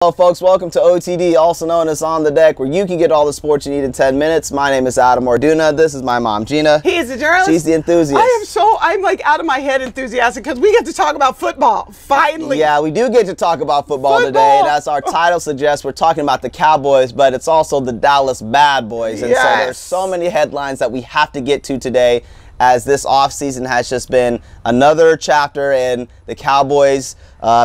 Hello folks, welcome to OTD, also known as On the Deck, where you can get all the sports you need in 10 minutes. My name is Adam Orduna. This is my mom, Gina. He's the journalist. She's the enthusiast. I'm like out of my head enthusiastic because we get to talk about football, finally. Yeah, we do get to talk about football today. As our title suggests, we're talking about the Cowboys, but it's also the Dallas Badboys. And so there's so many headlines that we have to get to today, as this offseason has just been another chapter in the Cowboys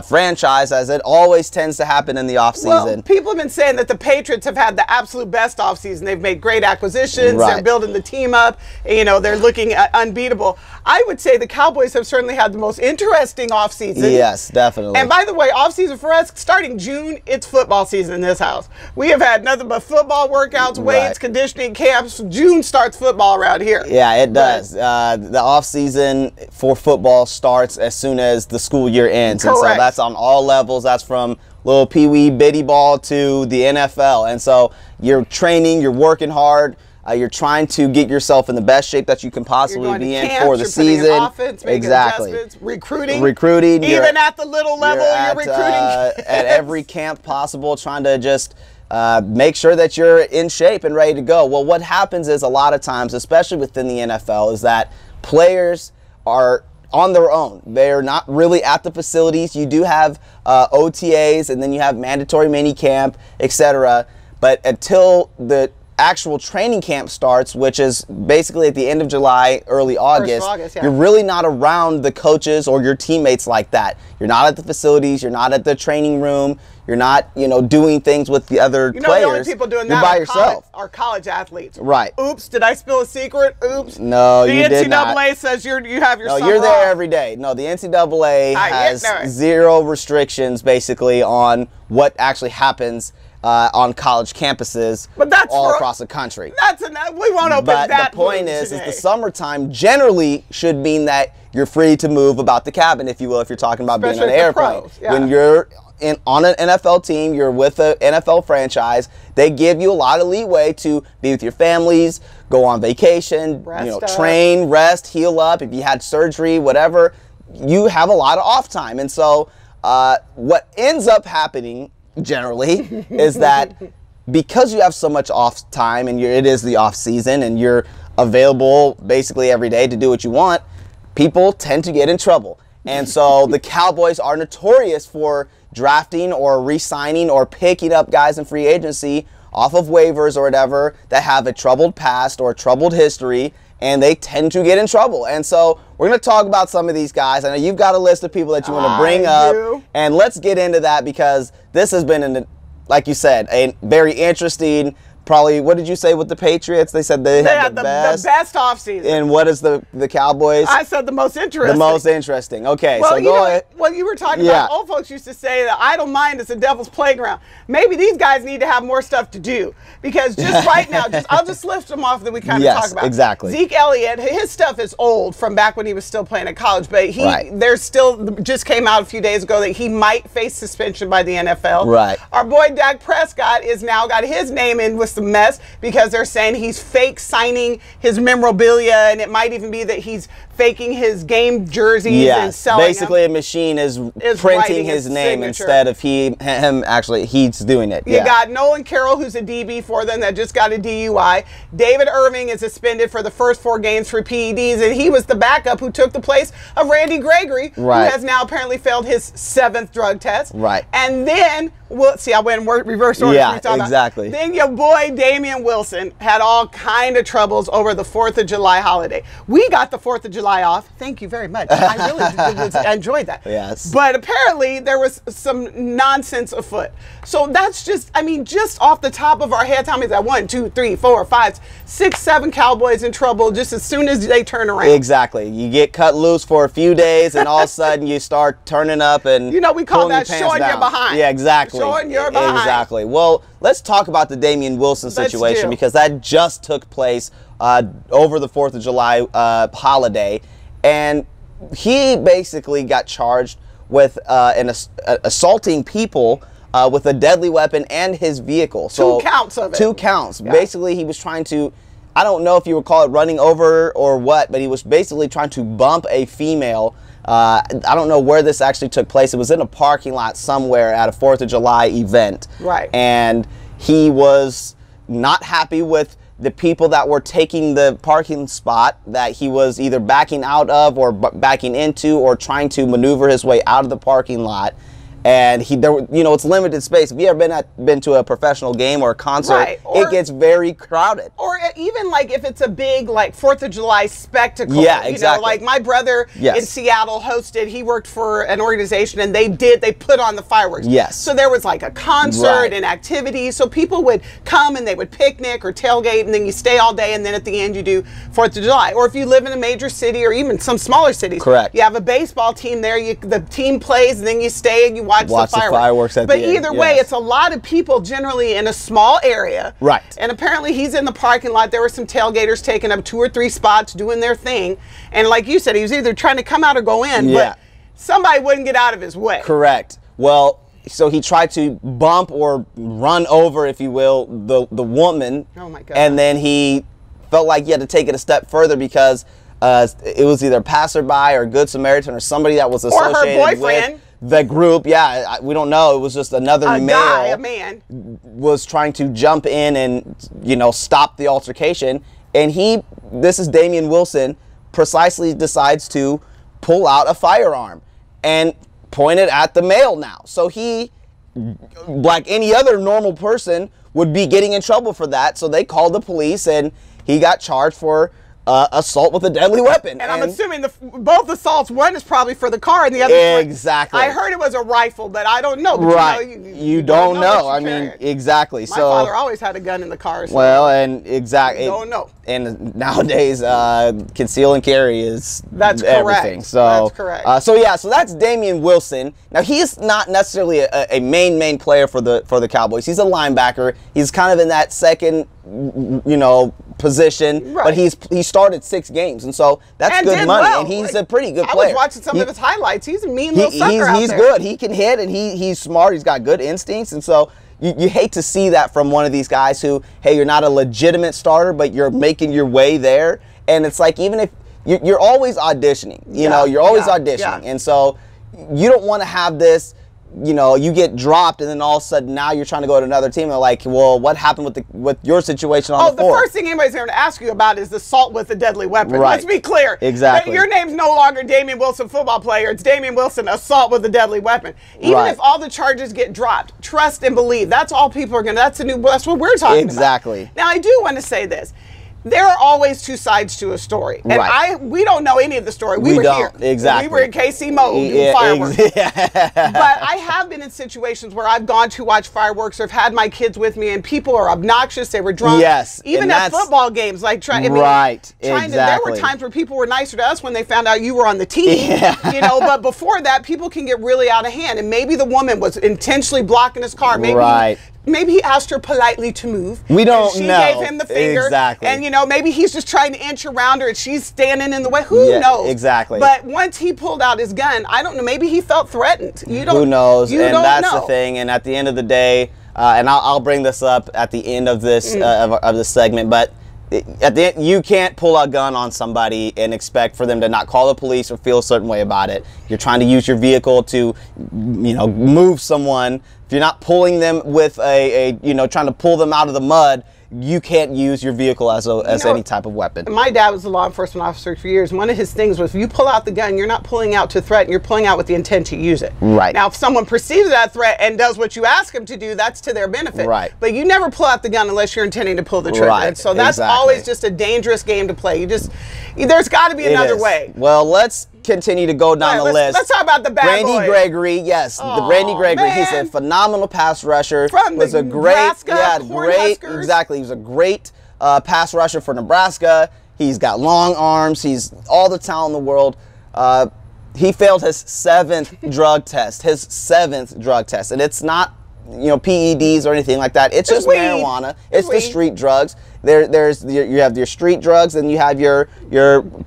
franchise, as it always tends to happen in the offseason. Well, people have been saying that the Patriots have had the absolute best offseason. They've made great acquisitions. They're building the team up. You know, they're looking unbeatable. I would say the Cowboys have certainly had the most interesting offseason. Yes, definitely. And by the way, offseason for us, starting June, it's football season in this house. We have had nothing but football workouts, weights, conditioning camps. June starts football around here. Yeah, it does. The offseason for football starts as soon as the school year ends. Correct. And so that's on all levels. That's from little pee-wee bitty ball to the NFL. And so you're training, you're working hard. You're trying to get yourself in the best shape that you can possibly be in for the season. Offense, exactly. Recruiting. Even at the little level, you're recruiting. At every camp possible, trying to just make sure that you're in shape and ready to go. Well, what happens is a lot of times, especially within the NFL, is that players are on their own. They're not really at the facilities. You do have OTAs, and then you have mandatory mini camp, etc. But until the actual training camp starts, which is basically at the end of July, early August, you're really not around the coaches or your teammates like that. You're not at the facilities, you're not at the training room, you're not, doing things with the other players. The only people doing that by yourself. Are college athletes. Right. Oops, did I spill a secret? Oops. No, you did not. The NCAA says you have your summer you're there off. every day. No, the NCAA has zero restrictions basically on what actually happens on college campuses all across the country. We won't open that. But the point is the summertime generally should mean that you're free to move about the cabin, if you will, if you're talking about being on an airplane. When you're on an NFL team, you're with an NFL franchise, they give you a lot of leeway to be with your families, go on vacation, train, rest, heal up. If you had surgery, whatever, you have a lot of off time. And so what ends up happening generally is that because you have so much off time and it is the off season and you're available basically every day to do what you want, people tend to get in trouble. And so the Cowboys are notorious for drafting or re-signing or picking up guys in free agency off of waivers or whatever that have a troubled past or a troubled history, and they tend to get in trouble. And so we're going to talk about some of these guys. I know you've got a list of people that you want to bring up, and let's get into that because this has been, like you said, a very interesting. Probably, what did you say with the Patriots? They said they had the best offseason. And what is the Cowboys? I said the most interesting. The most interesting. Okay, well, so go ahead. Well, you were talking about, old folks used to say that idle mind is the devil's playground. Maybe these guys need to have more stuff to do because just right now, I'll just lift them off that we kind of talk about. Exactly. Zeke Elliott, his stuff is old from back when he was still playing at college, but there's still, just came out a few days ago that he might face suspension by the NFL. Right. Our boy Dak Prescott is now got his name in with some mess because they're saying he's fake signing his memorabilia, and it might even be that he's faking his game jerseys and selling basically them. A machine is printing his name instead of he's doing it. You got Nolan Carroll, who's a DB for them, that just got a DUI. David Irving is suspended for the first 4 games for PEDs, and he was the backup who took the place of Randy Gregory, who has now apparently failed his 7th drug test. Right. And then, I went in reverse order. Yeah, exactly. Then your boy Damian Wilson had all kind of troubles over the 4th of July holiday. We got the 4th of July off. Thank you very much. I really enjoyed that. Yes. But apparently there was some nonsense afoot. So that's just off the top of our heads, how many is that? 1, 2, 3, 4, 5, 6, 7 Cowboys in trouble just as soon as they turn around. Exactly. You get cut loose for a few days and all of a sudden you start turning up and we call that showing your behind. Yeah, exactly. Showing your behind. Exactly. Well, let's talk about the Damian Wilson situation because that just took place over the 4th of July holiday. And he basically got charged with assaulting people with a deadly weapon and his vehicle. So 2 counts of it. 2 counts. Yeah. Basically, he was trying to, I don't know if you would call it running over or what, but he was basically trying to bump a female I don't know where this actually took place. It was in a parking lot somewhere at a 4th of July event. Right. And he was not happy with the people that were taking the parking spot that he was either backing out of or backing into or trying to maneuver his way out of the parking lot. And it's limited space. If you ever been to a professional game or a concert, right. It gets very crowded. Or even like if it's a big 4th of July spectacle. Yeah, exactly. Like my brother in Seattle hosted. He worked for an organization, and they put on the fireworks. Yes. So there was like a concert and activities. So people would come and they would picnic or tailgate, and then you stay all day, and then at the end you do 4th of July. Or if you live in a major city or even some smaller cities, correct. You have a baseball team there. The team plays, and then you stay and you watch the fireworks at the end. But either way, it's a lot of people generally in a small area. Right. And apparently he's in the parking lot. There were some tailgaters taking up 2 or 3 spots doing their thing. And like you said, he was either trying to come out or go in, but somebody wouldn't get out of his way. Correct. Well, so he tried to bump or run over, if you will, the woman. Oh my God. And then he felt like he had to take it a step further because it was either a passerby or Good Samaritan or somebody that was associated or her boyfriend. With the group. Yeah, we don't know. It was just another a man was trying to jump in and stop the altercation, and this is Damian Wilson, precisely decides to pull out a firearm and point it at the male now. So he, like any other normal person, would be getting in trouble for that. So they called the police, and he got charged for assault with a deadly weapon. And I'm assuming both assaults, one is probably for the car and the other exactly. I heard it was a rifle, but I don't know. But right. You don't know. I mean, exactly. My father always had a gun in the car. So well, and exactly. Don't know. And nowadays, conceal and carry is everything. Correct. So that's correct. So that's Damian Wilson. Now he's not necessarily a main player for the Cowboys. He's a linebacker. He's kind of in that second, position. Right. But he started 6 games, and so that's good money. Well. And he's a pretty good player. I was watching some of his highlights. He's a mean little sucker out He's there. good. He can hit, and he's smart. He's got good instincts, and so you hate to see that from one of these guys who, hey, you're not a legitimate starter, but you're making your way there. And it's like, even if you're always auditioning, you're always auditioning, and so you don't want to have this. You get dropped, and then all of a sudden now you're trying to go to another team. And they're like, well, what happened with your situation on the floor? The first thing anybody's going to ask you about is assault with a deadly weapon. Right. Let's be clear. Exactly. Your name's no longer Damian Wilson, football player. It's Damian Wilson, assault with a deadly weapon. Even if all the charges get dropped, trust and believe. That's all people are going to. That's what we're talking about. Exactly. Now, I do want to say this. There are always 2 sides to a story. And we don't know any of the story. We were here. Exactly. We were in KC mode doing fireworks. But I have been in situations where I've gone to watch fireworks or have had my kids with me, and people are obnoxious. They were drunk. Yes. Even at football games. There were times where people were nicer to us when they found out you were on the team. Yeah. But before that, people can get really out of hand. And maybe the woman was intentionally blocking his car. Maybe he asked her politely to move. We don't know. She gave him the finger. Exactly. And, maybe he's just trying to inch around her and she's standing in the way. Who knows? Exactly. But once he pulled out his gun, I don't know. Maybe he felt threatened. Who knows? That's the thing. And at the end of the day, and I'll bring this up at the end of this of this segment, but at the end, you can't pull a gun on somebody and expect for them to not call the police or feel a certain way about it. You're trying to use your vehicle to, move someone. If you're not pulling them with trying to pull them out of the mud, you can't use your vehicle as any type of weapon. My dad was a law enforcement officer for years. One of his things was, if you pull out the gun, you're not pulling out to threaten, you're pulling out with the intent to use it. Right. Now, if someone perceives that threat and does what you ask them to do, that's to their benefit. Right. But you never pull out the gun unless you're intending to pull the trigger. Right. And so that's always just a dangerous game to play. There's got to be another way. Well, let's continue to go down the list. Let's talk about the Badboys. Randy Gregory, yes, the Randy Gregory. Man. He's a phenomenal pass rusher. From the Nebraska Cornhuskers. Exactly. He was a great pass rusher for Nebraska. He's got long arms. He's all the talent in the world. He failed his 7th drug test. And it's not PEDs or anything like that. It's just marijuana. It's the street drugs. You have your street drugs, and you have your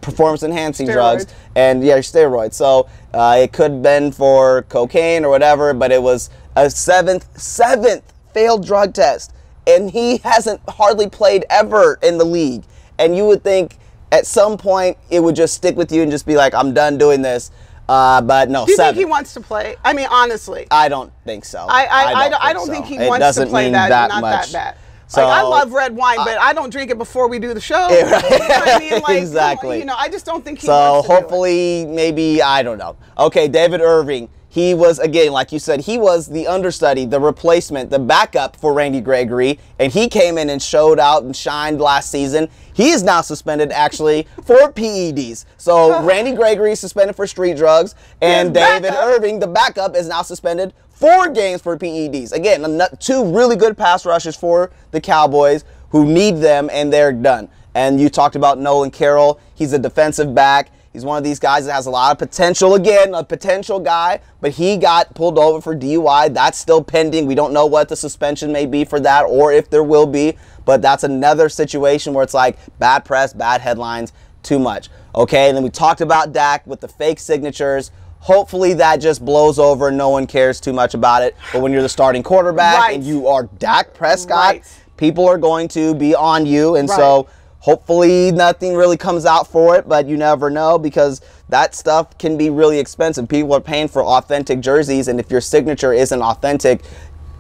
performance enhancing drugs, and your steroids. So it could have been for cocaine or whatever, but it was a seventh failed drug test, and he hasn't hardly played ever in the league. And you would think at some point it would just stick with you and just be like, I'm done doing this. But no, do you 7. think he wants to play? I mean, honestly. I don't think so. I don't think he wants to play that much. That bad. So, like, I love red wine, but I don't drink it before we do the show. You know what I mean? Like, exactly. You know, I just don't think he wants to hopefully, maybe, I don't know. Okay, David Irving. He was, again, like you said, he was the understudy, the replacement, the backup for Randy Gregory, and he came in and showed out and shined last season. He is now suspended, actually, for PEDs. So Randy Gregory is suspended for street drugs, and David Irving, the backup, is now suspended 4 games for PEDs. Again, 2 really good pass rushes for the Cowboys who need them, and they're done. And you talked about Nolan Carroll. He's a defensive back. He's one of these guys that has a lot of potential. Again, a potential guy, but he got pulled over for DUI. That's still pending. We don't know what the suspension may be for that or if there will be, but that's another situation where it's like bad press, bad headlines, too much. Okay, and then we talked about Dak with the fake signatures. Hopefully that just blows over and no one cares too much about it. But when you're the starting quarterback and you are Dak Prescott, people are going to be on you. And so hopefully nothing really comes out for it, but you never know because that stuff can be really expensive. People are paying for authentic jerseys, and if your signature isn't authentic,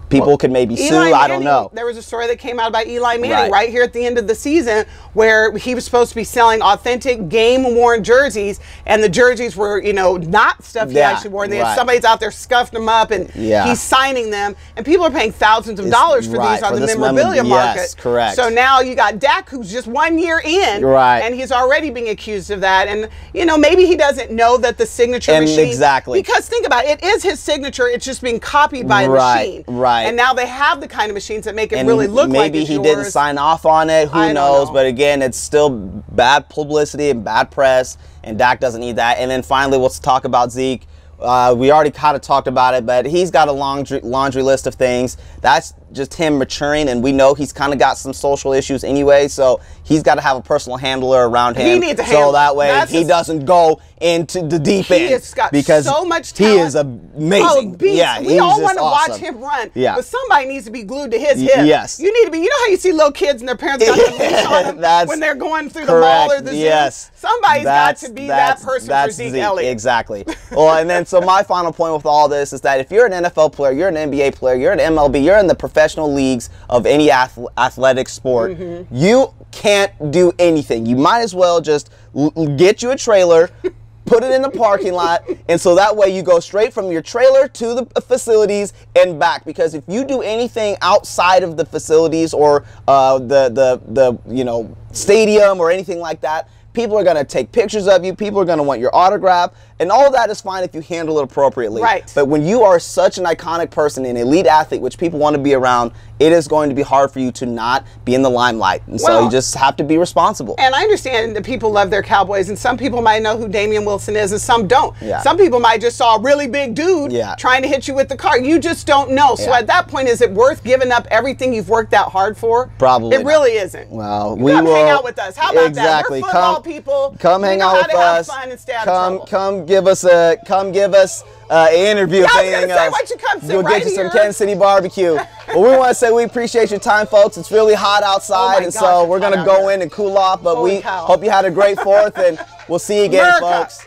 people could maybe sue. I don't know. There was a story that came out about Eli Manning right here at the end of the season where he was supposed to be selling authentic game-worn jerseys, and the jerseys were, you know, not stuff he actually wore. And somebody's out there scuffed them up, and he's signing them, and people are paying thousands of dollars for these on the memorabilia market. Yes, correct. So now you got Dak, who's just 1 year in, and he's already being accused of that. And, you know, maybe he doesn't know that the signature machine. Because think about it, it is his signature. It's just being copied by a machine. And now they have the kind of machines that make it really look like it's yours. Maybe he didn't sign off on it. Who knows? But again, it's still bad publicity and bad press, and Dak doesn't need that. And then finally, let's talk about Zeke. We already kind of talked about it, but he's got a laundry list of things. That's just him maturing, and we know he's kind of got some social issues anyway, so he's got to have a personal handler around him. He needs a handler. So that way he doesn't go into the deep end. He has got because so much talent. He is amazing. Yeah, we all want to watch him run. But somebody needs to be glued to his hip. Yes. You need to be, you know how you see little kids and their parents got the leash on them when they're going through the mall or the zoo? Somebody's got to be that person for Zeke Elliott. Exactly. Well, and then so my final point with all this is that if you're an NFL player, you're an NBA player, you're an MLB, you're in the professional leagues of any athletic sport, you can't do anything. You might as well just get you a trailer, put it in the parking lot, and so that way you go straight from your trailer to the facilities and back. Because if you do anything outside of the facilities or the you know, stadium or anything like that, people are going to take pictures of you. People are going to want your autograph. And all of that is fine if you handle it appropriately. But when you are such an iconic person, an elite athlete, which people want to be around, it is going to be hard for you to not be in the limelight. And so you just have to be responsible. And I understand that people love their Cowboys, and some people might know who Damian Wilson is, and some don't. Some people might just saw a really big dude trying to hit you with the car. You just don't know. So at that point, is it worth giving up everything you've worked out hard for? Probably It really isn't. Well, we will hang out with us. How about that? We're football people. Come hang out with us. Come give us an interview. I was gonna say, why don't you come sit We'll right get you here. some Kansas City barbecue. Well, we want to say we appreciate your time, folks. It's really hot outside, and so we're going to go in and cool off. But we hope you had a great 4th, and we'll see you again, folks.